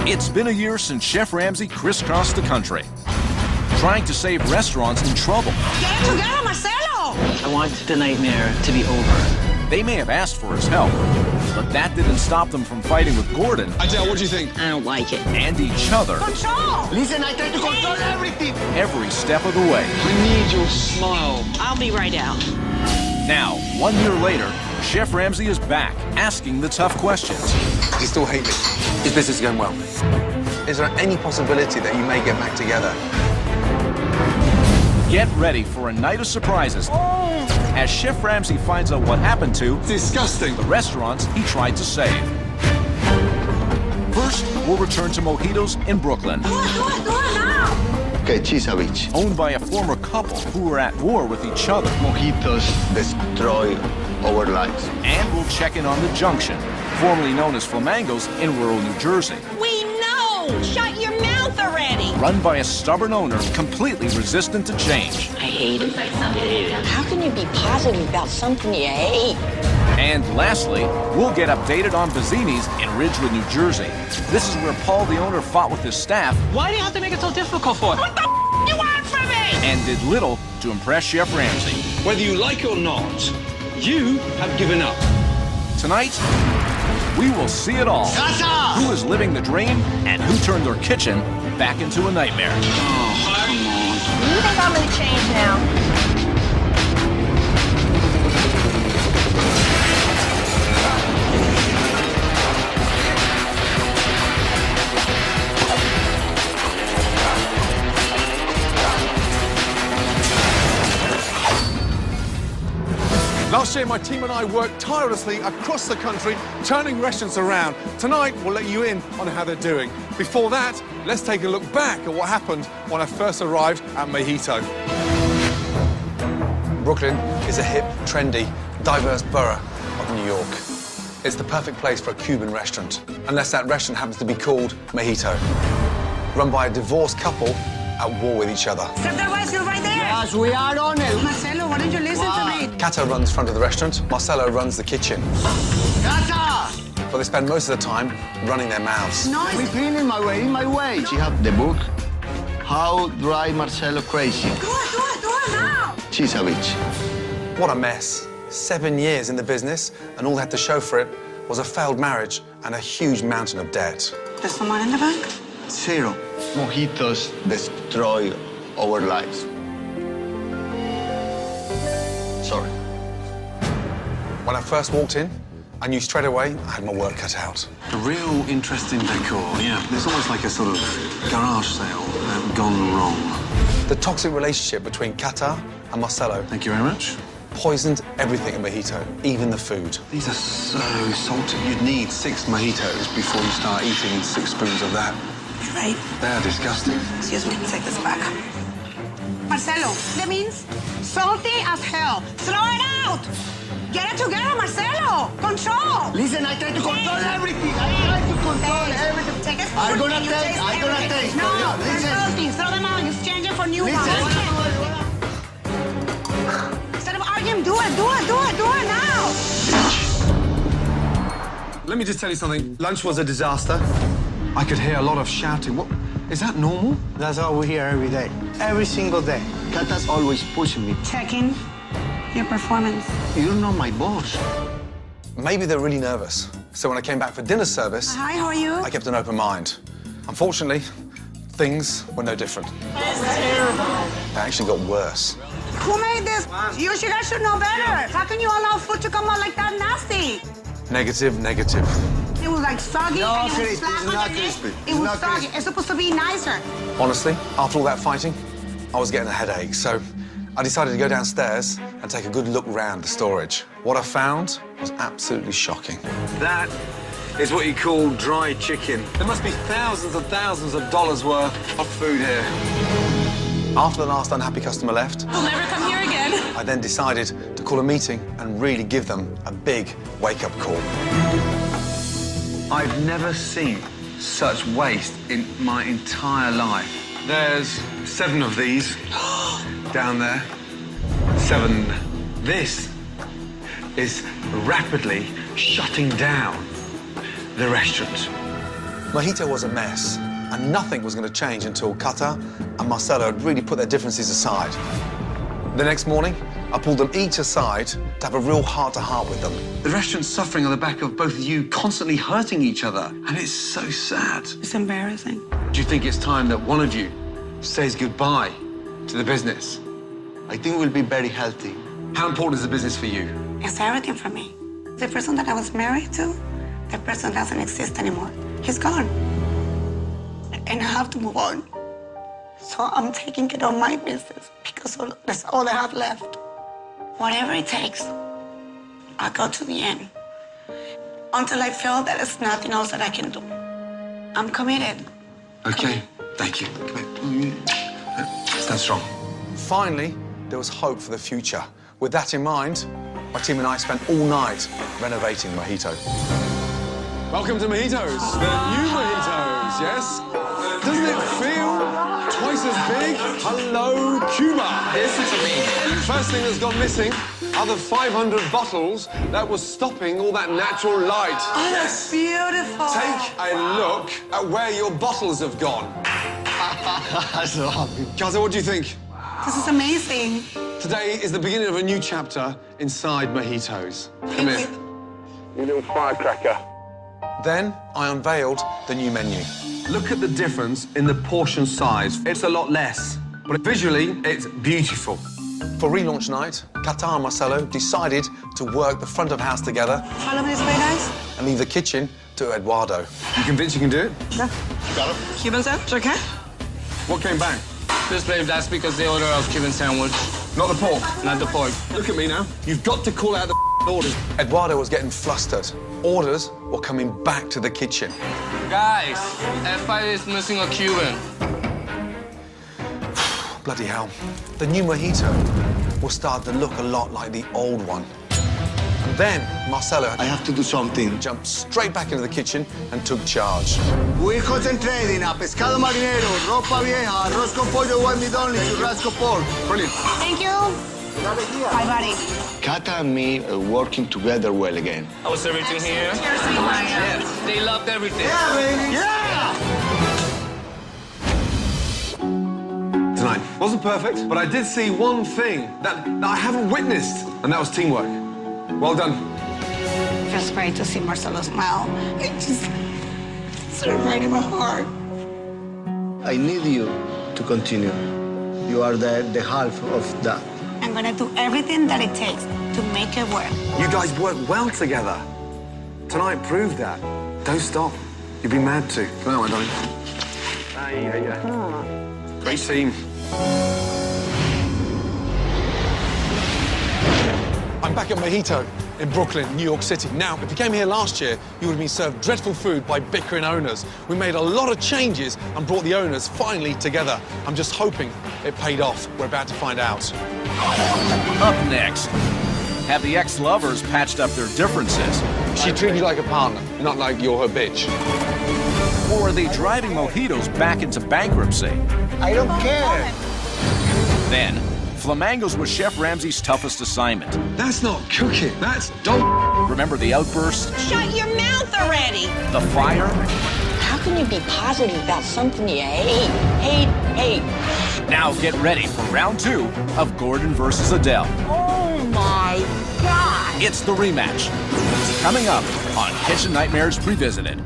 It's been a year since Chef Ramsay crisscrossed the country, trying to save restaurants in trouble. Get it together, Marcelo! I want the nightmare to be over. They may have asked for his help, but that didn't stop them from fighting with Gordon. Adele, what do you think? I don't like it. And each other. Control! Listen, I try to control everything. Every step of the way. I need your smile. I'll be right out. Now, 1 year later, Chef Ramsay is back, asking the tough questions. You still hate me? Is business going well? Is there any possibility that you may get back together? Get ready for a night of surprises as Chef Ramsay finds out what happened to Disgusting. the restaurants he tried to save. First, we'll return to Mojitos in Brooklyn, Do it now! Okay, Chisavich. owned by a former couple who were at war with each other. Mojitos destroy our lives. And we'll check in on the Junction, formerly known as Flamingos in rural New Jersey. We know! Shut your mouth already! Run by a stubborn owner completely resistant to change. I hate it. How can you be positive about something you hate? And lastly, we'll get updated on Bazzini's in Ridgewood, New Jersey. This is where Paul, the owner, fought with his staff Why do you have to make it so difficult for? What the you want from me? and did little to impress Chef Ramsay. Whether you like it or not, you have given up. Tonight, we will see it all. Who is living the dream and who turned their kitchen back into a nightmare. You think I'm gonna change now? Last year, my team and I worked tirelessly across the country, turning restaurants around. Tonight, we'll let you in on how they're doing. Before that, let's take a look back at what happened when I first arrived at Mojito. Brooklyn is a hip, trendy, diverse borough of New York. It's the perfect place for a Cuban restaurant, unless that restaurant happens to be called Mojito, run by a divorced couple at war with each other. Step that bicycle right there! Yes, we are on it. Marcelo, why don't you listen to me? Cata runs front of the restaurant, Marcelo runs the kitchen. Cata! But they spend most of the time running their mouths. Noise. We clean in my way. She have the book, How Drive Marcelo Crazy. Do it now! Chisavich. What a mess. 7 years in the business, and all they had to show for it was a failed marriage and a huge mountain of debt. There's someone in the bank? Zero. Mojitos destroy our lives. Sorry. When I first walked in, I knew straight away I had my work cut out. A real interesting decor, yeah. It's almost like a sort of garage sale gone wrong. The toxic relationship between Cata and Marcelo Thank you very much. poisoned everything at Mojito, even the food. These are so salty. You'd need 6 mojitos before you start eating 6 spoons of that. You're right. They're disgusting. Excuse me, take this back. Marcelo, that means salty as hell. Throw it out! Get it together, Marcelo! Control! Listen, I try to control everything. I try to control everything. Take a spoon I'm gonna and you taste, I'm gonna everything. taste. No, they're Listen. salty. Throw them out. You exchange it for new ones. Instead of arguing, do it now! Let me just tell you something. Lunch was a disaster. I could hear a lot of shouting. What? Is that normal? That's all we hear every day, every single day. Cata's always pushing me. Checking your performance. You're not my boss. Maybe they're really nervous. So when I came back for dinner service, Hi, how are you? I kept an open mind. Unfortunately, things were no different. That's terrible. They actually got worse. Who made this? You guys should know better. How can you allow food to come out like that nasty? Negative. It was like soggy No, and it was crispy. flat It's not underneath. crispy. It It's was not soggy. crispy. It's supposed to be nicer. Honestly, after all that fighting, I was getting a headache, so I decided to go downstairs and take a good look round the storage. What I found was absolutely shocking. That is what you call dry chicken. There must be thousands and thousands of dollars worth of food here. After the last unhappy customer left, We'll never come here again. I then decided to call a meeting and really give them a big wake-up call. I've never seen such waste in my entire life. There's 7 of these down there. 7. This is rapidly shutting down the restaurant. Mojito was a mess, and nothing was going to change until Kata and Marcelo had really put their differences aside. The next morning, I pulled them each aside to have a real heart-to-heart with them. The restaurant's suffering on the back of both of you constantly hurting each other, and it's so sad. It's embarrassing. Do you think it's time that one of you says goodbye to the business? I think we'll be very healthy. How important is the business for you? It's everything for me. The person that I was married to, that person doesn't exist anymore. He's gone. And I have to move on. So I'm taking care of my business because that's all I have left. Whatever it takes, I'll go to the end. Until I feel that there's nothing else that I can do. I'm committed. Okay, thank you. Come here. Stand strong. Finally, there was hope for the future. With that in mind, my team and I spent all night renovating Mojito. Welcome to Mojitos, the new Mojitos, yes? Doesn't it feel twice as big? Hello, Cuba. This is amazing. First thing that's gone missing are the 500 bottles that was stopping all that natural light. Oh, that's beautiful. Take a look at where your bottles have gone. So happy. Kata, what do you think? This is amazing. Today is the beginning of a new chapter inside Mojitos. Come here. You little firecracker. Then I unveiled the new menu. Look at the difference in the portion size. It's a lot less, but visually, it's beautiful. For relaunch night, Kata and Marcelo decided to work the front of house together Follow me this way, guys. and leave the kitchen to Eduardo. You convinced you can do it? Yeah. Cuban sandwich, okay? What came back? This babe, that's because they order a Cuban sandwich, Not the pork. not the pork. Look at me now. You've got to call out the orders. Eduardo was getting flustered. Orders were coming back to the kitchen. Guys, F5 is missing a Cuban. Bloody hell. The new Mojito will start to look a lot like the old one. And then Marcelo I have to do something. jumped straight back into the kitchen and took charge. We're concentrating on pescado marinero, ropa vieja, arroz con pollo one meat only, churrasco pork. Brilliant. Thank you. Bye, buddy. Kata and me are working together well again. I was everything here. Yes, they loved everything. Yeah! Tonight wasn't perfect, but I did see one thing that I haven't witnessed, and that was teamwork. Well done. Feels great to see Marcelo smile. It's right in my heart. I need you to continue. You are the half of that. I'm gonna do everything that it takes to make it work. You guys work well together. Tonight proved that. Don't stop. You'd be mad to. Come on, darling. Great team. I'm back at Mojito in Brooklyn, New York City. Now, if you came here last year, you would have been served dreadful food by bickering owners. We made a lot of changes and brought the owners finally together. I'm just hoping it paid off. We're about to find out. Up next, have the ex-lovers patched up their differences? She treated you like a partner, not like you're her bitch. Or are they driving Mojitos back into bankruptcy? I don't care. Then, Flamangos was Chef Ramsay's toughest assignment. That's not cooking. That's dog. Remember the outburst, Shut your mouth already! the fire? How can you be positive about something you hate? Now get ready for round 2 of Gordon versus Adele. Oh my God! It's the rematch. Coming up on Kitchen Nightmares Revisited.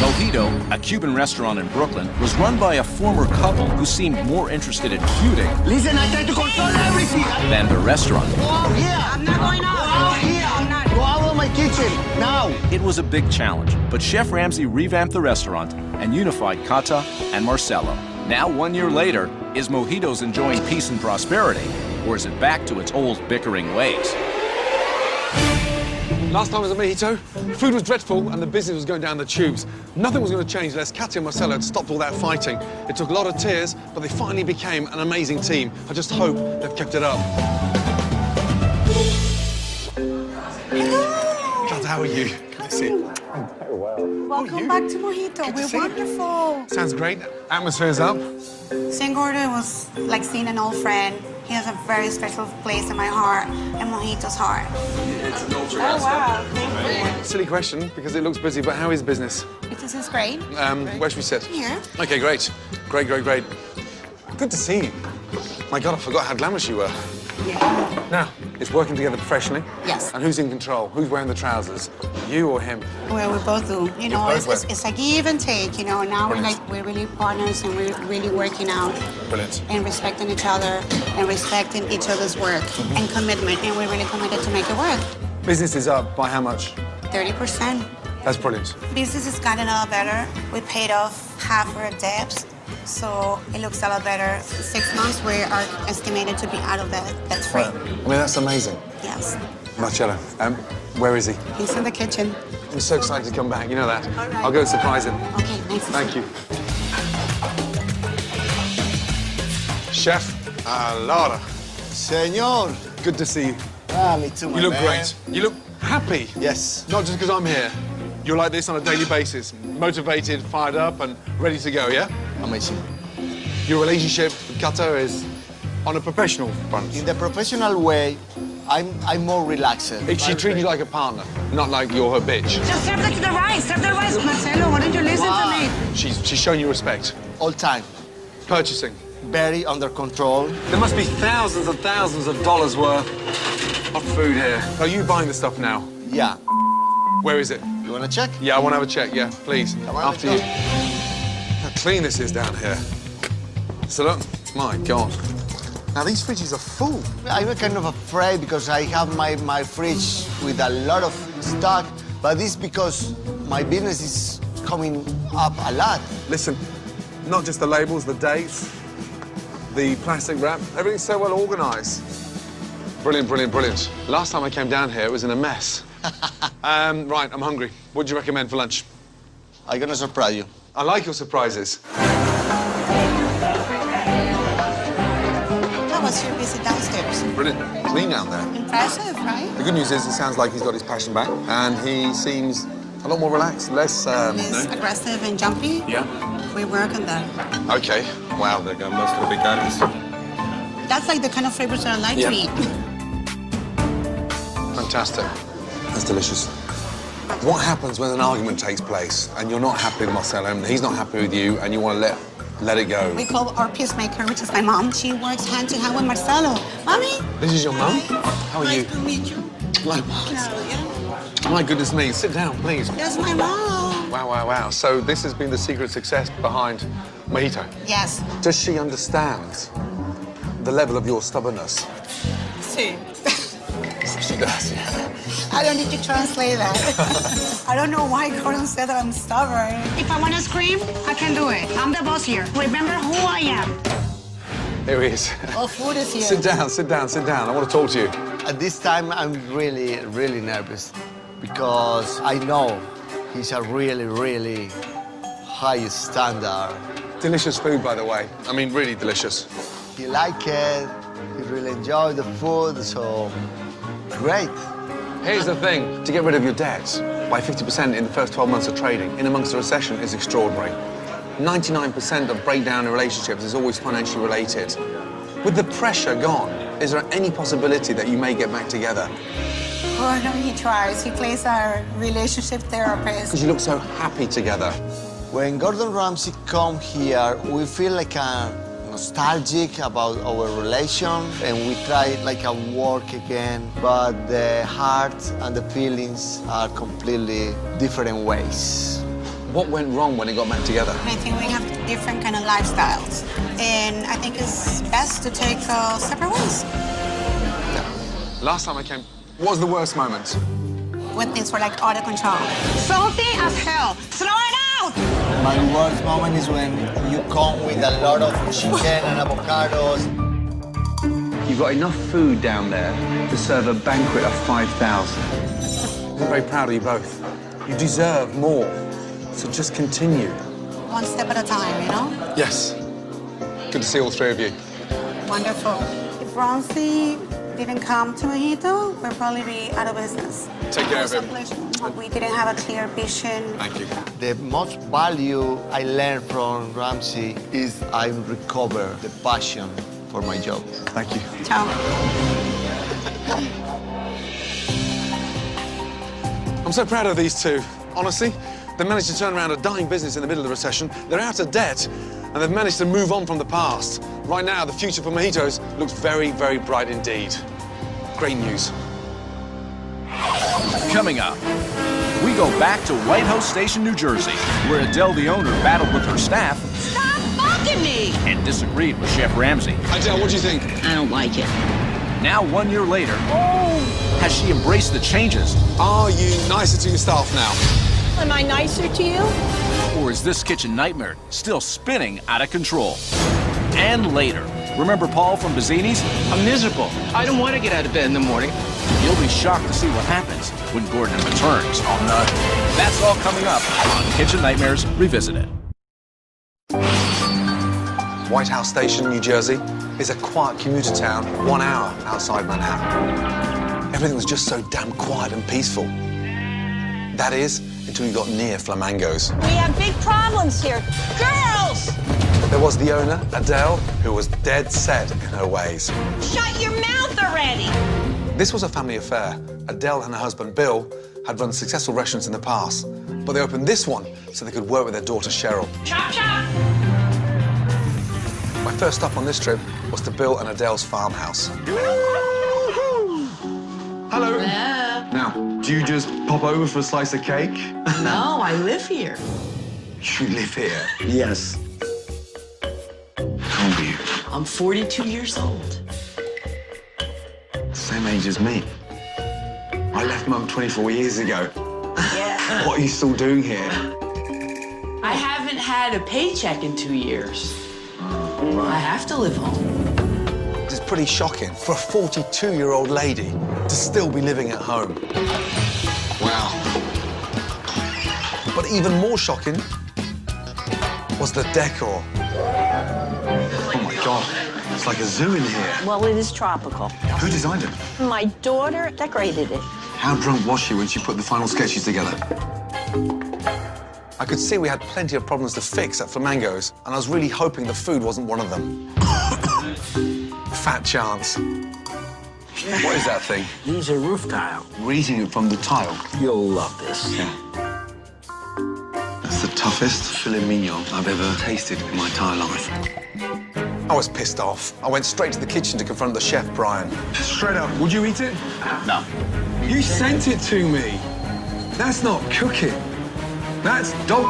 Mojito, a Cuban restaurant in Brooklyn, was run by a former couple who seemed more interested in feuding Listen, I try to control everything. than the restaurant. Go out here. I'm not going out. Go out here. I'm not. Go out of my kitchen now. It was a big challenge, but Chef Ramsay revamped the restaurant and unified Kata and Marcelo. Now, 1 year later, is Mojitos enjoying peace and prosperity, or is it back to its old bickering ways? Last time I was at Mojito, food was dreadful and the business was going down the tubes. Nothing was going to change unless Katia and Marcelo had stopped all that fighting. It took a lot of tears, but they finally became an amazing team. I just hope they've kept it up. Kata, how are you? Good to see you. Welcome back to Mojito. Good to We're see you. wonderful. Sounds great. Atmosphere's up. Seeing Gordon was like seeing an old friend. He has a very special place in my heart, and Mojito's heart. Oh, wow. Thank you. Silly question, because it looks busy, but how is business? This is great. Where should we sit? Here. Okay, great. Great. Good to see you. My God, I forgot how glamorous you were. Yeah. Now, it's working together professionally. Yes. And who's in control? Who's wearing the trousers? You or him? Well, we both do. You know, both it's a give and take, you know. Now Brilliant. we're really partners and we're really working out. Brilliant. And respecting each other and respecting each other's work and commitment. And we're really committed to make it work. Business is up by how much? 30%. That's brilliant. Business has gotten a lot better. We paid off half our debts, so it looks a lot better. 6 months, we are estimated to be out of that. That's free. I mean, that's amazing. Yes. Marcello, where is he? He's in the kitchen. I'm so excited to come back, you know that. All right. I'll go surprise him. Okay, nice to Thank see you. Chef, Laura, Señor. good to see you. Ah, me too, my You look man. great. You look happy. Yes. Not just because I'm here. You're like this on a daily basis, motivated, fired up, and ready to go, yeah? Amazing. Your relationship with Qatar is on a professional front. In the professional way, I'm more relaxed. If she treats you like a partner, not like you're her bitch. Just serve the rice. Serve the rice. Marcelo, why don't you listen to me? She's shown you respect. All time. Purchasing. Very under control. There must be thousands and thousands of dollars worth of food here. Are you buying the stuff now? Yeah. Where is it? You wanna check? Yeah, I want to have a check, yeah, please. Come on, After let's you. go. How clean this is down here. So look, my God. Now these fridges are full. I'm kind of afraid because I have my fridge with a lot of stock, but this because my business is coming up a lot. Listen, not just the labels, the dates, the plastic wrap, everything's so well organized. Brilliant. Last time I came down here, it was in a mess. Right, I'm hungry. What do you recommend for lunch? I'm gonna surprise you. I like your surprises. How was your visit downstairs? Brilliant. Clean down there. Impressive, right? The good news is it sounds like he's got his passion back and he seems a lot more relaxed, less... Less aggressive and jumpy. Yeah. We work on that. Okay. Wow. De gambas tropicales. That's like the kind of flavors that I like to eat. Fantastic. That's delicious. What happens when an argument takes place and you're not happy with Marcelo and he's not happy with you and you want to let it go? We call our peacemaker, which is my mom. She works hand to hand with Marcelo. Mommy? This is your mum? How are you? Nice to meet you. My goodness me. Sit down, please. That's my mom. Wow. So this has been the secret success behind Mojito. Yes. Does she understand the level of your stubbornness? See. She does, yeah. I don't need to translate that. I don't know why Gordon said that I'm stubborn. If I want to scream, I can do it. I'm the boss here. Remember who I am. Here he is. Oh, food is here. Sit down. I want to talk to you. At this time, I'm really nervous because I know he's a really high standard. Delicious food, by the way. I mean, really delicious. He liked it. He really enjoyed the food, so great. Here's the thing, to get rid of your debts by 50% in the first 12 months of trading in amongst a recession is extraordinary. 99% of breakdown in relationships is always financially related. With the pressure gone, is there any possibility that you may get back together? Gordon, he tries. He plays our relationship therapist. Because you look so happy together. When Gordon Ramsay come here, we feel like nostalgic about our relation, and we try like a work again, but the heart and the feelings are completely different ways. What went wrong when it got back together? I think we have different kind of lifestyles, and I think it's best to take separate ways. Last time I came, what was the worst moment? When things were like out of control. Salty as hell. Slow it out! My worst moment is when you come with a lot of chicken and avocados. You've got enough food down there to serve a banquet of 5,000. I'm very proud of you both. You deserve more. So just continue. One step at a time, you know? Yes. Good to see all three of you. Wonderful. If Ramsay didn't come to Mojito, we'd probably be out of business. Take care of him. We didn't have a clear vision. Thank you. The most value I learned from Ramsay is I recover the passion for my job. Thank you. Ciao. I'm so proud of these two. Honestly, they managed to turn around a dying business in the middle of the recession. They're out of debt, and they've managed to move on from the past. Right now, the future for mojitos looks very, very bright indeed. Great news. Coming up, we go back to White House Station, New Jersey, where Adele, the owner, battled with her staff Stop bugging me! and disagreed with Chef Ramsay. Adele, what do you think? I don't like it. Now, 1 year later, has she embraced the changes? Are you nicer to your staff now? Am I nicer to you? Or is this kitchen nightmare still spinning out of control? And later, remember Paul from Bazzini's? I'm miserable. I don't want to get out of bed in the morning. You'll be shocked to see what happens when Gordon returns. Oh no. That's all coming up on Kitchen Nightmares Revisited. White House Station, New Jersey, is a quiet commuter town 1 hour outside Manhattan. Everything was just so damn quiet and peaceful. That is, until you got near Flamingos. We have big problems here. Girls! There was the owner, Adele, who was dead set in her ways. Shut your mouth already! This was a family affair. Adele and her husband, Bill, had run successful restaurants in the past, but they opened this one so they could work with their daughter, Cheryl. Chop, chop! My first stop on this trip was to Bill and Adele's farmhouse. Hello. Now, do you just pop over for a slice of cake? No, I live here. You live here? Yes. How old are you? I'm 42 years old. Same age as me. I left Mum 24 years ago. Yeah. What are you still doing here? I haven't had a paycheck in 2 years. I have to live home. It's pretty shocking for a 42-year-old lady to still be living at home. Wow. But even more shocking was the decor. Oh my God, it's like a zoo in here. Well, it is tropical. Who designed it? My daughter decorated it. How drunk was she when she put the final sketches together? I could see we had plenty of problems to fix at Flamingos, and I was really hoping the food wasn't one of them. Fat chance. What is that thing? These are roof tile. We're eating it from the tile. You'll love this. Yeah. That's the toughest filet mignon I've ever tasted in my entire life. I was pissed off. I went straight to the kitchen to confront the chef, Brian. Straight up, would you eat it? No. You sent it to me. That's not cooking. That's dog.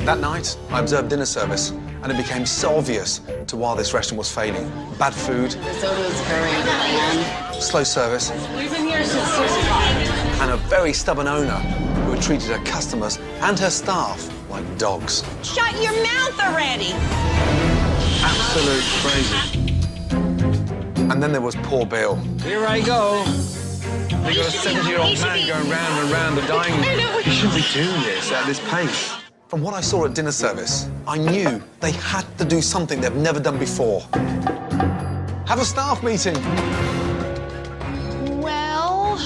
That night, I observed dinner service, and it became so obvious to why this restaurant was failing. Bad food, The soda is very bland. slow service, We've been here since 6 o'clock. and a very stubborn owner who had treated her customers and her staff like dogs. Shut your mouth already! Absolute crazy. And then there was poor Bill. Here I go. They got a 70-year-old man going round and round the dining room. You shouldn't be doing this at this pace. From what I saw at dinner service, I knew they had to do something they've never done before. Have a staff meeting. Well,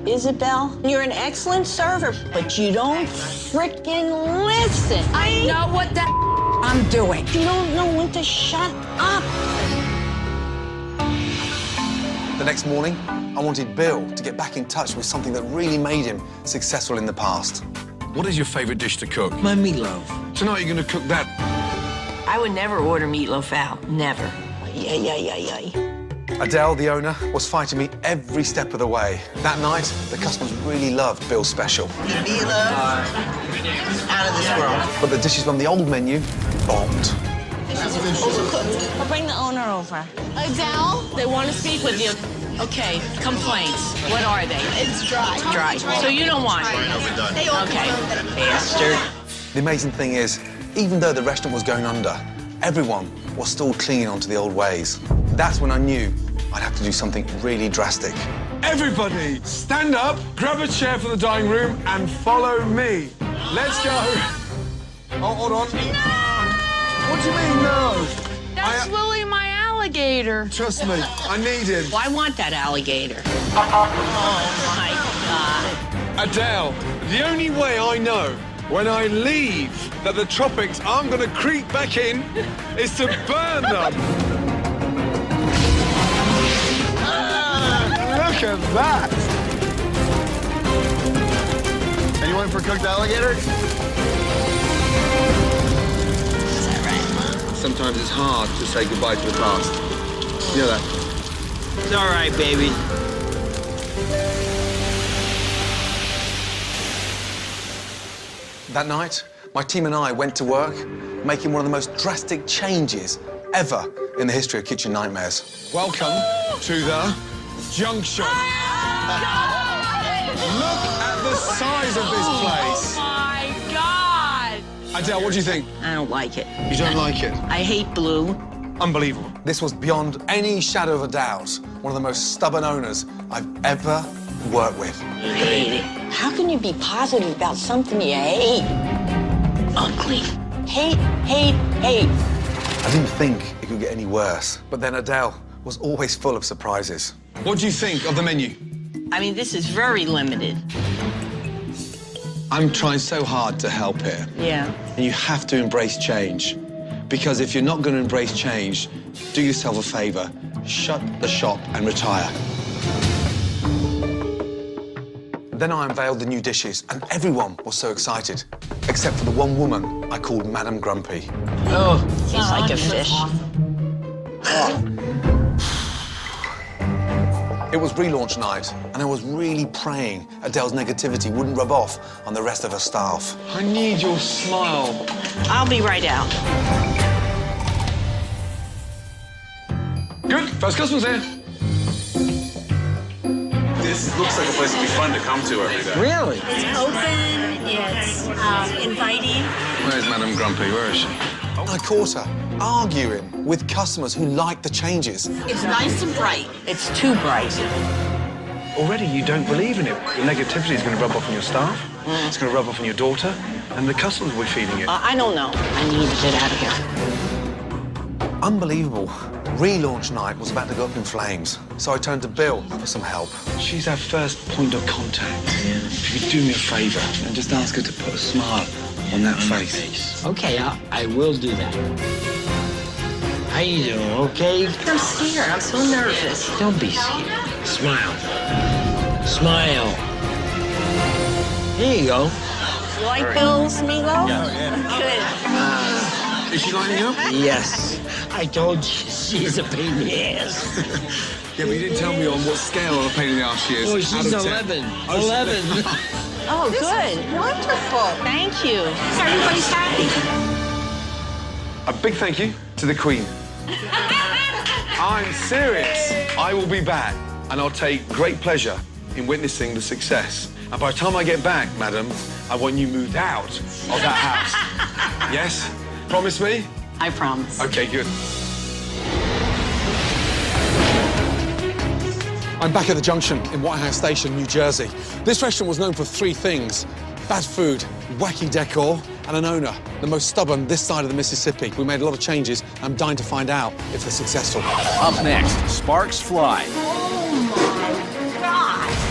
Isabel, you're an excellent server, but you don't frickin' listen. I know what the I'm doing. You don't know when to shut up. The next morning, I wanted Bill to get back in touch with something that really made him successful in the past. What is your favorite dish to cook? My meatloaf. Tonight you're going to cook that. I would never order meatloaf out. Never. Adele, the owner, was fighting me every step of the way. That night, the customers really loved Bill's special. Meatloaf? Out of this world. But the dishes from the old menu bombed. I'll bring the owner over. Adele, they want to speak with you. Okay, complaints. What are they? It's dry. Dry. So you don't want it? They all Okay. Bastard. The amazing thing is, even though the restaurant was going under, everyone was still clinging on to the old ways. That's when I knew I'd have to do something really drastic. Everybody, stand up, grab a chair for the dining room, and follow me. Let's go. Oh, hold on. What do you mean, no? That's Willie, my alligator. Trust me, I need him. Well, I want that alligator. Oh, my God. Adele, the only way I know when I leave that the tropics aren't going to creep back in is to burn them. Look at that! Anyone for cooked alligator? Sometimes it's hard to say goodbye to the past. You know that? It's all right, baby. That night, my team and I went to work, making one of the most drastic changes ever in the history of kitchen nightmares. Welcome to the junction. Look at the size of this place. Oh my God! Adele, what do you think? I don't like it. You don't like it? I hate blue. Unbelievable. This was beyond any shadow of a doubt one of the most stubborn owners I've ever worked with. I hate it. How can you be positive about something you hate? Ugly. Hate, hate, hate. I didn't think it could get any worse, but then Adele was always full of surprises. What do you think of the menu? I mean, this is very limited. I'm trying so hard to help here. Yeah. And you have to embrace change. Because if you're not going to embrace change, do yourself a favor, shut the shop and retire. Then I unveiled the new dishes, and everyone was so excited, except for the one woman I called Madame Grumpy. Oh, he's like a fish. It was relaunch night, and I was really praying Adele's negativity wouldn't rub off on the rest of her staff. I need your smile. I'll be right out. Good, first customer's here. This looks like a place to be fun to come to every day. Really? It's open, it's inviting. Where's Madame Grumpy? Where is she? I caught her arguing with customers who liked the changes. It's nice and bright. It's too bright. Already you don't believe in it. The negativity is going to rub off on your staff. It's going to rub off on your daughter, and the customers will be feeding it. I don't know. I need to get out of here. Unbelievable. Relaunch night was about to go up in flames, so I turned to Bill for some help. She's our first point of contact. If you could do me a favor and just ask her to put a smile on that face. Okay, I will do that. How you doing, okay? I'm scared. I'm so nervous. Don't be scared. Smile. Smile. Here you go. You like Bill's Migo? Yeah. Good. Is she lining up? Yes. I told you she's a pain in the ass. Yeah, but you didn't tell me on what scale of a pain in the ass she is. Oh, she's 11. 11. Oh, good. Wonderful. Thank you. Everybody's happy. A big thank you to the Queen. I'm serious. I will be back, and I'll take great pleasure in witnessing the success. And by the time I get back, madam, I want you moved out of that house. Yes? Promise me? I promise. Okay, good. I'm back at the Junction in White House Station, New Jersey. This restaurant was known for three things: bad food, wacky decor, and an owner, the most stubborn this side of the Mississippi. We made a lot of changes. I'm dying to find out if they're successful. Up next, sparks fly.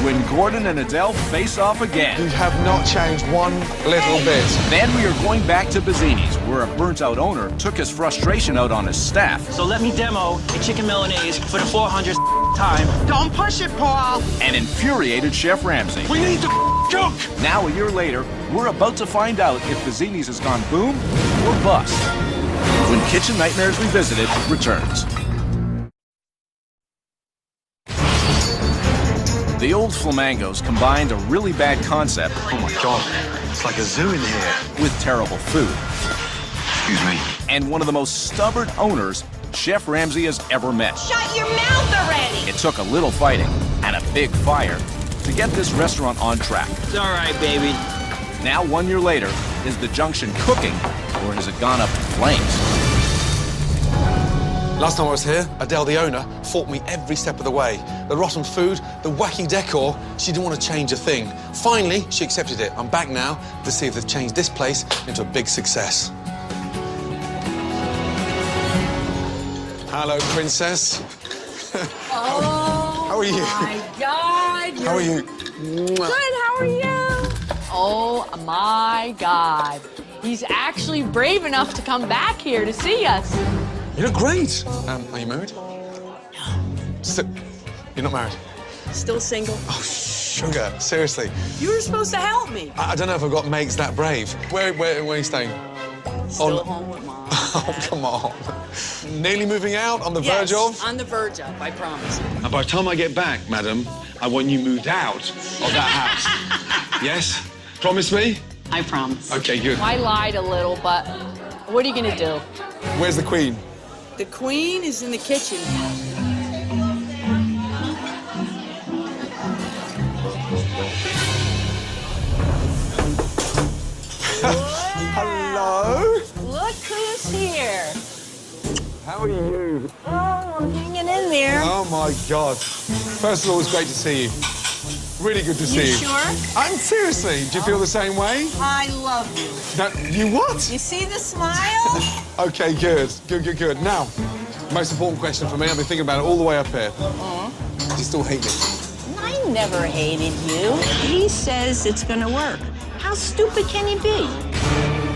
When Gordon and Adele face off again. You have not changed one little bit. Then we are going back to Bazzini's, where a burnt-out owner took his frustration out on his staff. So let me demo a chicken Milanese for the 400th time. Don't push it, Paul! And infuriated Chef Ramsay. We need to cook! Now, a year later, we're about to find out if Bazzini's has gone boom or bust. When Kitchen Nightmares Revisited returns. The old Flamingos combined a really bad concept. Oh my God, it's like a zoo in here. With terrible food. Excuse me. And one of the most stubborn owners Chef Ramsay has ever met. Shut your mouth already! It took a little fighting and a big fire to get this restaurant on track. It's all right, baby. Now, 1 year later, is the Junction cooking or has it gone up in flames? Last time I was here, Adele, the owner, fought me every step of the way. The rotten food, the wacky decor, she didn't want to change a thing. Finally, she accepted it. I'm back now to see if they've changed this place into a big success. Hello, princess. Oh, how are you? my God. How are you? Good, how are you? Oh my God. He's actually brave enough to come back here to see us. You look great. Are you married? No. You're not married? Still single. Oh, sugar. Seriously. You were supposed to help me. I don't know if I've got mates that brave. Where are you staying? Still home with Mom. Oh, come on. Nearly moving out? On the verge Yes, of? on the verge of, I promise. And by the time I get back, madam, I want you moved out of that house. Yes? Promise me? I promise. Okay, good. I lied a little, but what are you gonna do? Where's the Queen? The Queen is in the kitchen. Hello? Look who's here. How are you? Oh, I'm hanging in there. Oh, my God. First of all, it's great to see you. Really good to see you. You sure? I'm seriously. Do you feel the same way? I love you. No, you what? You see the smile? Okay, good. Good. Now, most important question for me. I've been thinking about it all the way up here. Do you still hate me? I never hated you. He says it's gonna work. How stupid can he be?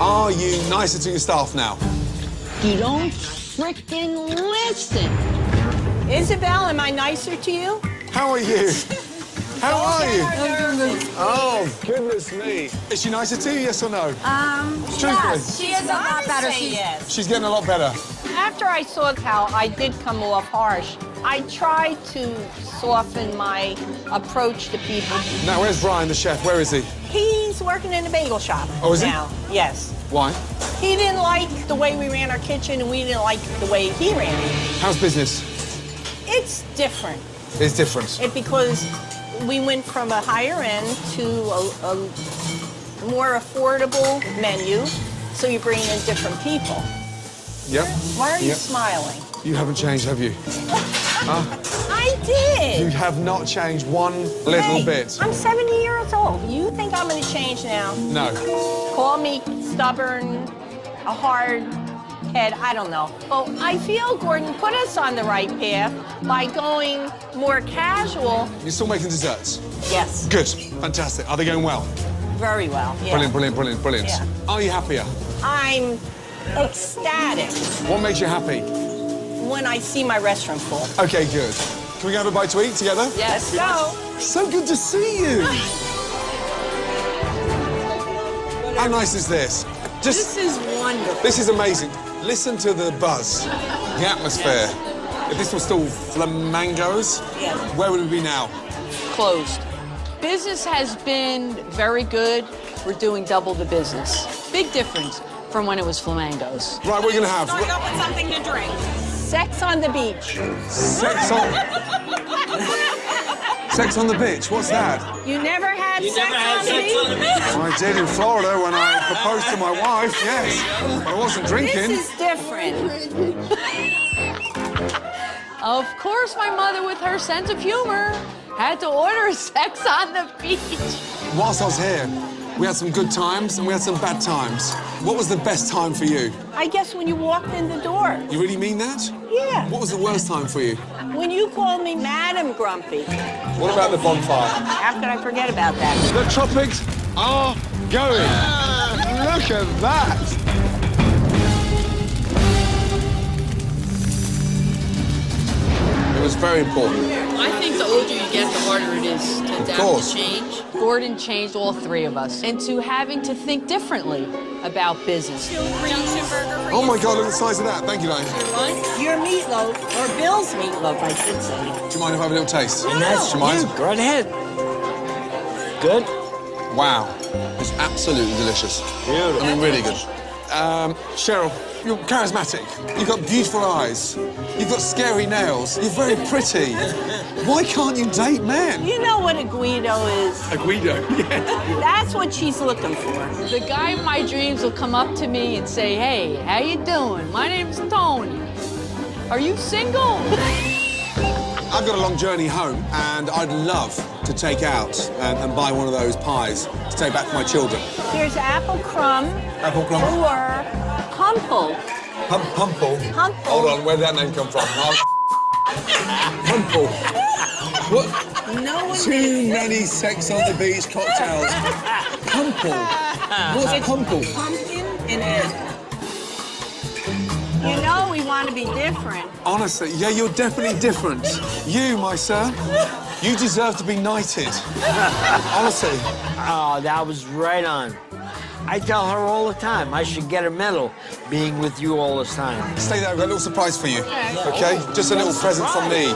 Are you nicer to your staff now? You don't frickin' listen. Isabel, am I nicer to you? How are you? How are you? Nervous. Oh, goodness me. Is she nicer to you, yes or no? Truthfully. Yes, she is a lot better. She's getting a lot better. After I saw how I did come off harsh, I tried to soften my approach to people. Now, where's Brian, the chef? Where is he? He's working in a bagel shop Oh, is he? now. Yes. Why? He didn't like the way we ran our kitchen, and we didn't like the way he ran it. How's business? It's different. It's different. Because we went from a higher end to a more affordable menu, so you bring in different people. Yep. Why are you Yep. smiling? You haven't changed, have you? I did. You have not changed one little bit. I'm 70 years old. You think I'm going to change now? No. Call me stubborn, a hard head, I don't know. Well, I feel Gordon put us on the right path by going more casual. You're still making desserts? Yes. Good. Fantastic. Are they going well? Very well, yeah. Brilliant. Yeah. Are you happier? I'm ecstatic What makes you happy? when I see my restaurant full. Okay, good. Can we go have a bite to eat together? Yes. Let's go. So good to see you. How nice is this? This is wonderful. This is amazing. Listen to the buzz, the atmosphere. If this was still Flamingos, where would we be now? Closed. Business has been very good. We're doing double the business. Big difference from when it was Flamingos. Right, we're going to have... Start up with something to drink. Sex on the beach. Sex on the beach? What's that? You never had sex on the beach? I did in Florida when I proposed to my wife, yes. But I wasn't drinking. This is different. Of course, my mother, with her sense of humor, had to order sex on the beach. Whilst I was here, we had some good times and we had some bad times. What was the best time for you? I guess when you walked in the door. You really mean that? Yeah. What was the worst time for you? When you called me Madam Grumpy. What about the bonfire? How could I forget about that? The tropics are going. Look at that. It was very important. I think the older you get, the harder it is to adapt course. to change. Gordon changed all three of us into having to think differently about business. Oh my God, look at the size of that. Thank you, Diane. Your meatloaf, or Bill's meatloaf, I should say. Do you mind if I have a little taste? No. Do you mind? Go right ahead. Good? Wow. It's absolutely delicious. Beautiful. I mean, really good. Cheryl, you're charismatic. You've got beautiful eyes. You've got scary nails. You're very pretty. Why can't you date men? You know what a Guido is? A Guido, yeah. That's what she's looking for. The guy in my dreams will come up to me and say, "Hey, how you doing? My name's Tony. Are you single?" I've got a long journey home, and I'd love to take out and buy one of those pies to take back for my children. Here's apple crumb. Apple crumb? Or humple. Pumple? Humple. Hold on, where did that name come from? Pumple. What? No one Too many sex on the beach cocktails. Pumple. What's pumple? Pumpkin and apple. You know we want to be different. Honestly, yeah, you're definitely different. You, my sir, you deserve to be knighted. Honestly. Oh, that was right on. I tell her all the time I should get a medal being with you all this time. Stay there, I've got a little surprise for you. Okay? Just a little present from me.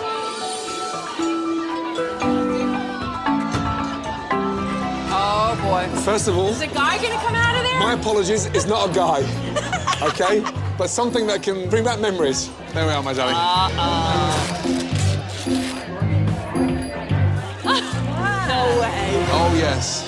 Oh, boy. First of all... Is a guy gonna come out of there? My apologies, it's not a guy. Okay? But something that can bring back memories. There we are, my darling. No way. Oh, yes.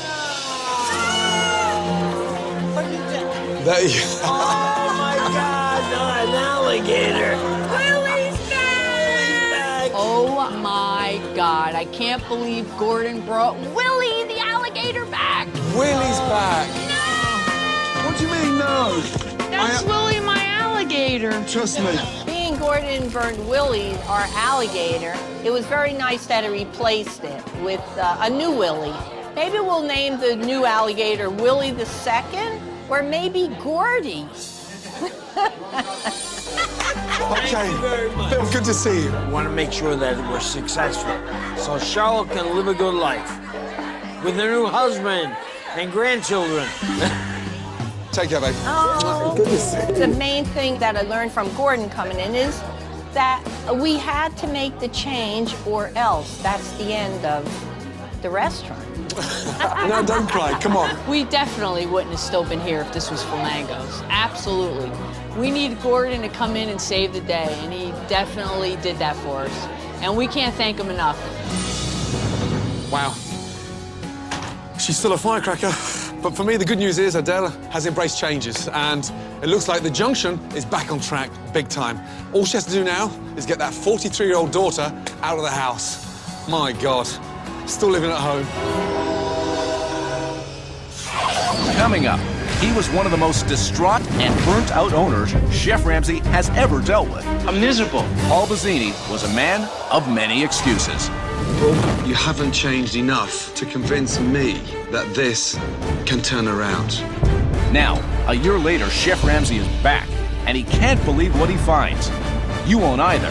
There you go. Oh, my God, not an alligator. Willie's back! Oh, my God. I can't believe Gordon brought Willie the alligator back. Willie's back. What do you mean, no? That's Willie, my alligator. Trust me. Being Gordon burned Willie, our alligator, it was very nice that he replaced it with a new Willie. Maybe we'll name the new alligator Willie the Second, or maybe Gordy. Okay. Bill, good to see you. I want to make sure that we're successful so Charlotte can live a good life with a new husband and grandchildren. Take care, babe. Oh. Good to see you. The main thing that I learned from Gordon coming in is that we had to make the change or else that's the end of the restaurant. No, don't cry. Come on. We definitely wouldn't have still been here if this was Flamingos. Absolutely. We need Gordon to come in and save the day, and he definitely did that for us. And we can't thank him enough. Wow. She's still a firecracker. But for me, the good news is Adele has embraced changes, and it looks like the junction is back on track big time. All she has to do now is get that 43-year-old daughter out of the house. My God, still living at home. Coming up, he was one of the most distraught and burnt-out owners Chef Ramsay has ever dealt with. I'm miserable. Paul Bazzini was a man of many excuses. You haven't changed enough to convince me that this can turn around. Now, a year later, Chef Ramsay is back, and he can't believe what he finds. You won't either.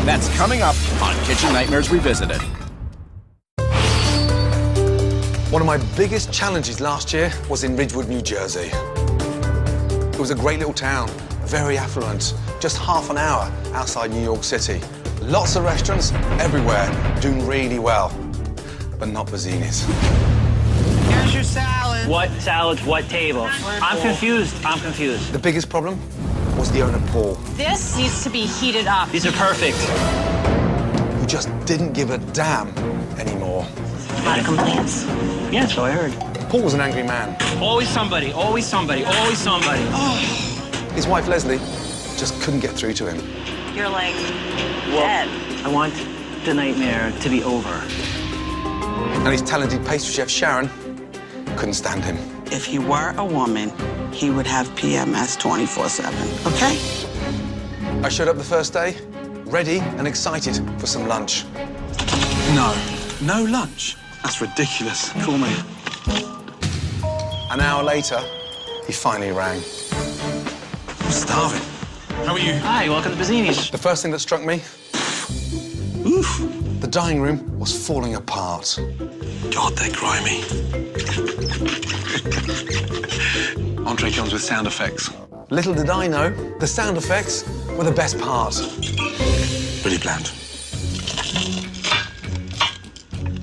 That's coming up on Kitchen Nightmares Revisited. One of my biggest challenges last year was in Ridgewood, New Jersey. It was a great little town, very affluent, just half an hour outside New York City. Lots of restaurants everywhere, doing really well, but not Bazzini's. Here's your salad. What salads? What table? I'm confused. I'm confused. The biggest problem was the owner, Paul, This needs to be heated up. These are perfect. who just didn't give a damn anymore. A lot of complaints. Yeah, so I heard. Paul was an angry man. Always somebody. Always somebody. Always somebody. His wife, Leslie, just couldn't get through to him. You're like dead. I want the nightmare to be over. And his talented pastry chef, Sharon, couldn't stand him. If he were a woman, he would have PMS 24/7, okay? I showed up the first day, ready and excited for some lunch. No lunch. That's ridiculous. Call me. An hour later, he finally rang. I'm starving. How are you? Hi, welcome to Bazzini's. The first thing that struck me, Oof. the dining room was falling apart. God, they're grimy. Entree comes with sound effects. Little did I know, the sound effects were the best part. Really bland.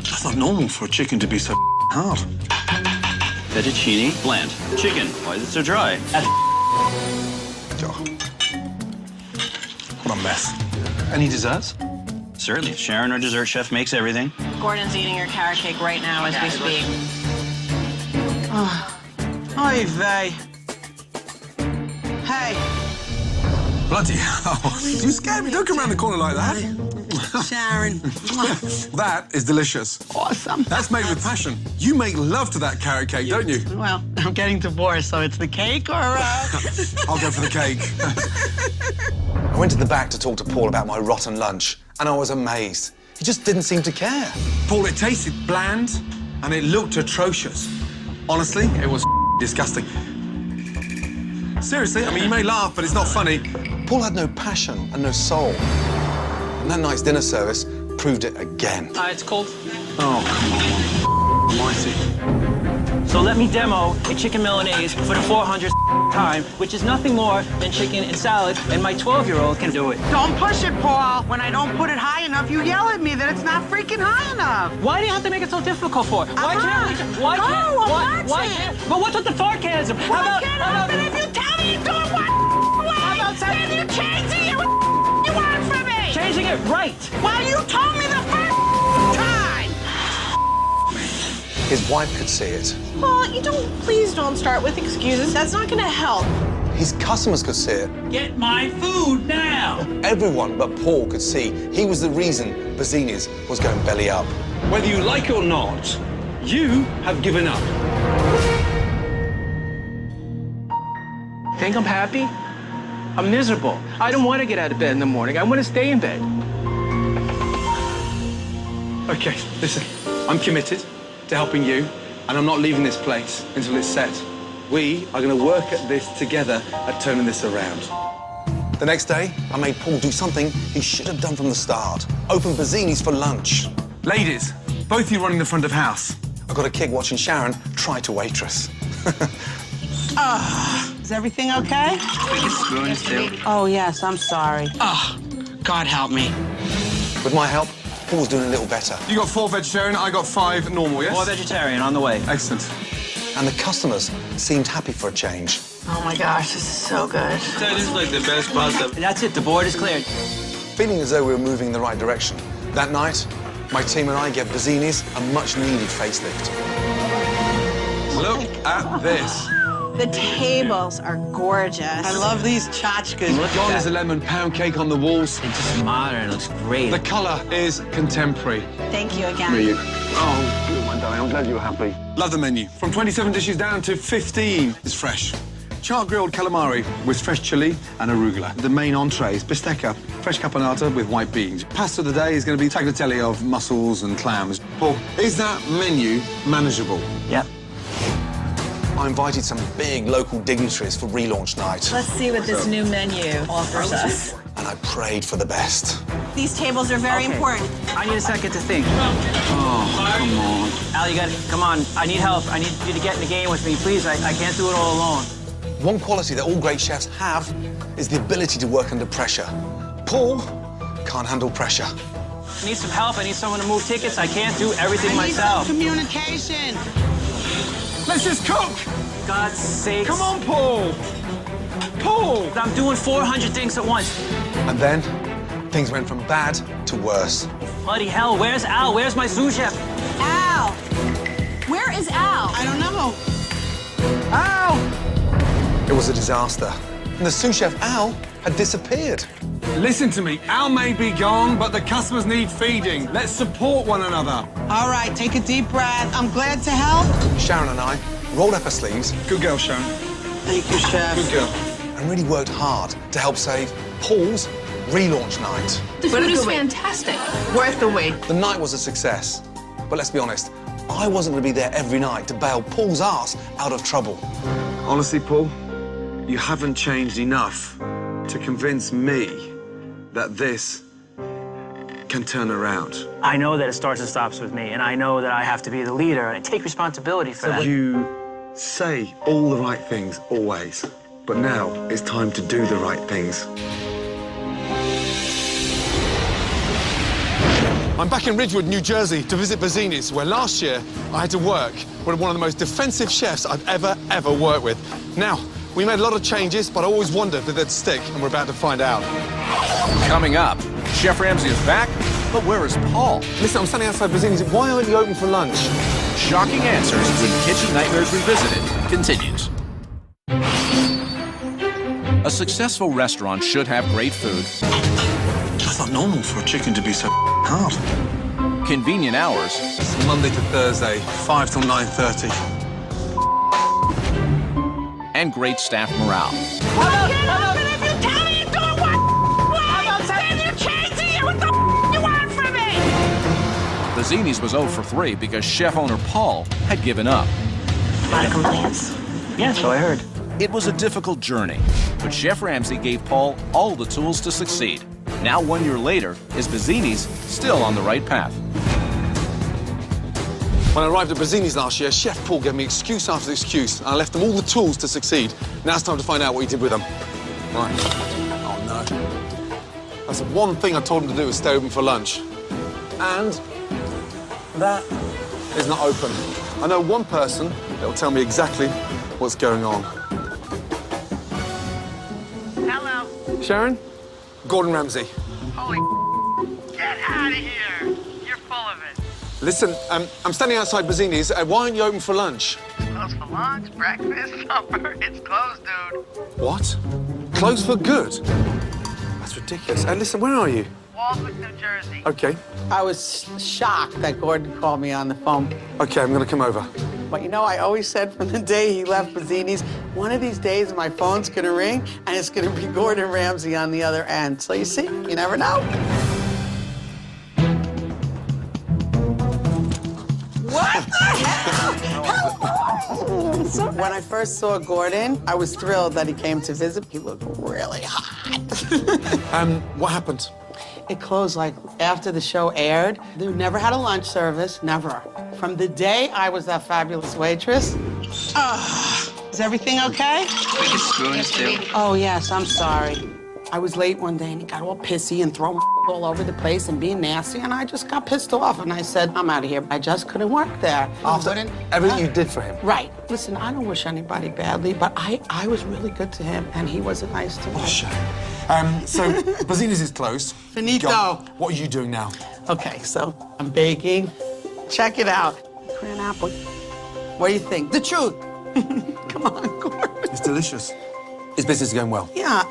That's not normal for a chicken to be so hard. Fettuccine, bland. Chicken, why is it so dry? What a mess. Any desserts? Certainly. Sharon, our dessert chef, makes everything. Gordon's eating your carrot cake right now as we speak. Oy vey. Hey. Bloody hell. You scared me. Don't come around the corner like that. Sharon. That is delicious. Awesome. That's made with passion. You make love to that carrot cake, don't you? Well, I'm getting divorced, so it's the cake or... I'll go for the cake. I went to the back to talk to Paul about my rotten lunch, and I was amazed. He just didn't seem to care. Paul, it tasted bland and it looked atrocious. Honestly, it was disgusting. Seriously, I mean, you may laugh, but it's not funny. Paul had no passion and no soul. And that night's dinner service proved it again. It's cold. Oh, come on. Almighty. So let me demo a chicken Milanese for the 400th time, which is nothing more than chicken and salad, and my 12-year-old can do it. Don't push it, Paul. When I don't put it high enough, you yell at me that it's not freaking high enough. Why do you have to make it so difficult for? Why can't? But what's with the sarcasm? Well, can't help it if you tell me you're doing one way, then you're changing it. What you want from me? Changing it right. Well, you told me the first time. His wife could see it. Paul, please don't start with excuses. That's not gonna help. His customers could see it. Get my food now! Everyone but Paul could see he was the reason Bazzini's was going belly up. Whether you like it or not, you have given up. Think I'm happy? I'm miserable. I don't want to get out of bed in the morning. I want to stay in bed. Okay, listen, I'm committed to helping you, and I'm not leaving this place until it's set. We are going to work at this together at turning this around. The next day, I made Paul do something he should have done from the start. Open Bazzini's for lunch. Ladies, both of you running the front of house. I got a kick watching Sharon try to waitress. Is everything okay? Spoon still. Oh, yes, I'm sorry. God help me. With my help, Paul's doing a little better. You got 4 vegetarian, I got 5 normal, yes? 4 vegetarian, on the way. Excellent. And the customers seemed happy for a change. Oh my gosh, this is so good. That is like the best pasta. That's it, the board is cleared. Feeling as though we were moving in the right direction, that night, my team and I gave Bazzini's a much-needed facelift. Look at this. The tables are gorgeous. I love these tchotchkes. John is a lemon pound cake on the walls. It's just modern, it looks great. The colour is contemporary. Thank you again. Oh, good, my darling, I'm glad you're happy. Love the menu. From 27 dishes down to 15 is fresh. Char-grilled calamari with fresh chili and arugula. The main entree is bistecca, fresh caponata with white beans. Pasta of the day is going to be tagliatelle of mussels and clams. Paul, is that menu manageable? Yep. I invited some big local dignitaries for relaunch night. Let's see what this new menu offers us. And I prayed for the best. These tables are very important. I need a second to think. Oh, come on. Al, you got it. Come on. I need help. I need you to get in the game with me, please. I can't do it all alone. One quality that all great chefs have is the ability to work under pressure. Paul can't handle pressure. I need some help. I need someone to move tickets. I can't do everything myself. Communication. Let's just cook! God's sake. Come on, Paul! Paul! I'm doing 400 things at once. And then, things went from bad to worse. Bloody hell, where's Al? Where's my sous chef? Al! Where is Al? I don't know. Al! It was a disaster. And the sous chef, Al, had disappeared. Listen to me. Al may be gone, but the customers need feeding. Let's support one another. All right, take a deep breath. I'm glad to help. Sharon and I rolled up our sleeves. Good girl, Sharon. Thank you, Chef. Good girl. And really worked hard to help save Paul's relaunch night. The food is fantastic. Worth the wait. The night was a success. But let's be honest, I wasn't going to be there every night to bail Paul's ass out of trouble. Honestly, Paul, you haven't changed enough to convince me that this can turn around. I know that it starts and stops with me, and I know that I have to be the leader, and I take responsibility for that. You say all the right things, always. But now it's time to do the right things. I'm back in Ridgewood, New Jersey, to visit Bazzini's, where last year I had to work with one of the most defensive chefs I've ever worked with. Now, we made a lot of changes, but I always wondered if they'd stick, and we're about to find out. Coming up, Chef Ramsay is back, but where is Paul? Listen, I'm standing outside Bazzini's. Why aren't you open for lunch? Shocking answers when Kitchen Nightmares Revisited continues. A successful restaurant should have great food. That's not normal for a chicken to be so hard. Convenient hours. It's Monday to Thursday, 5 till 9:30. And great staff morale. Well, get up, and if you tell me you're doing what? Then you're changing it. What the you want from me? Bazzini's was 0 for 3 because chef owner Paul had given up. A lot of complaints. Yeah, so I heard. It was a difficult journey, but Chef Ramsay gave Paul all the tools to succeed. Now, 1 year later, is Bazzini's still on the right path? When I arrived at Bazzini's last year, Chef Paul gave me excuse after excuse, and I left them all the tools to succeed. Now it's time to find out what he did with them. Right. Oh, no. That's the one thing I told him to do, was stay open for lunch. And that is not open. I know one person that will tell me exactly what's going on. Hello. Sharon? Gordon Ramsay. Holy get out of here. You're full of it. Listen, I'm standing outside Bazzini's. Why aren't you open for lunch? Closed for lunch, breakfast, supper. It's closed, dude. What? Closed for good? That's ridiculous. And listen, where are you? Walswick, New Jersey. Okay. I was shocked that Gordon called me on the phone. Okay, I'm gonna come over. But you know, I always said from the day he left Bazzini's, one of these days my phone's gonna ring and it's gonna be Gordon Ramsay on the other end. So you see, you never know. What the hell? Hello! When I first saw Gordon, I was thrilled that he came to visit. He looked really hot. What happened? It closed like after the show aired. They never had a lunch service, never. From the day I was that fabulous waitress. Is everything okay? Biggest spoons, too. Oh, yes, I'm sorry. I was late one day and he got all pissy and throwing all over the place and being nasty, and I just got pissed off and I said, I'm out of here. I just couldn't work there. After everything you did for him? Right. Listen, I don't wish anybody badly, but I was really good to him and he wasn't nice to me. Oh, shame. So, Bazzini's is closed. Finito. What are you doing now? Okay, so I'm baking. Check it out. Cran apple. What do you think? The truth. Come on, Gordon. It's delicious. His business is going well. Yeah,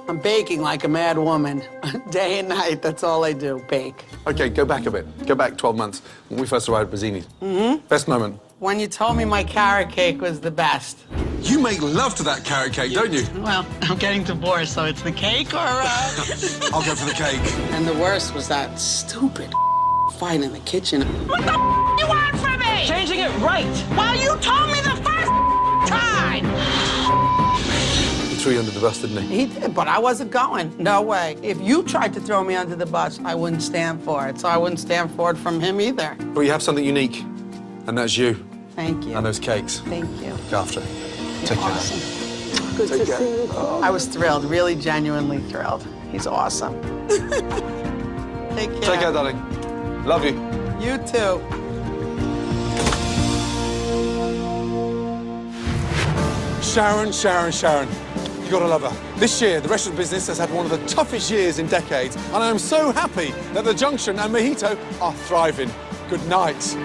I'm baking like a mad woman. Day and night, that's all I do, bake. Okay, go back a bit. Go back 12 months when we first arrived at Bazzini's. Mm-hmm. Best moment? When you told me my carrot cake was the best. You make love to that carrot cake, don't you? Well, I'm getting divorced, so it's the cake or... I'll go for the cake. And the worst was that stupid fight in the kitchen. What the you want from me? Changing it right. Well, you told me the first time. He threw you under the bus, didn't he? He did, but I wasn't going. No way. If you tried to throw me under the bus, I wouldn't stand for it. So I wouldn't stand for it from him either. Well, you have something unique, and that's you. Thank you. And those cakes. Thank you. Look after it. Take care. Awesome. Good Take to care. see you. I was thrilled, really genuinely thrilled. He's awesome. Take care. Take care, darling. Love you. You too. Sharon, Sharon, Sharon. You gotta love her. This year, the restaurant business has had one of the toughest years in decades, and I am so happy that the Junction and Mojito are thriving. Good night.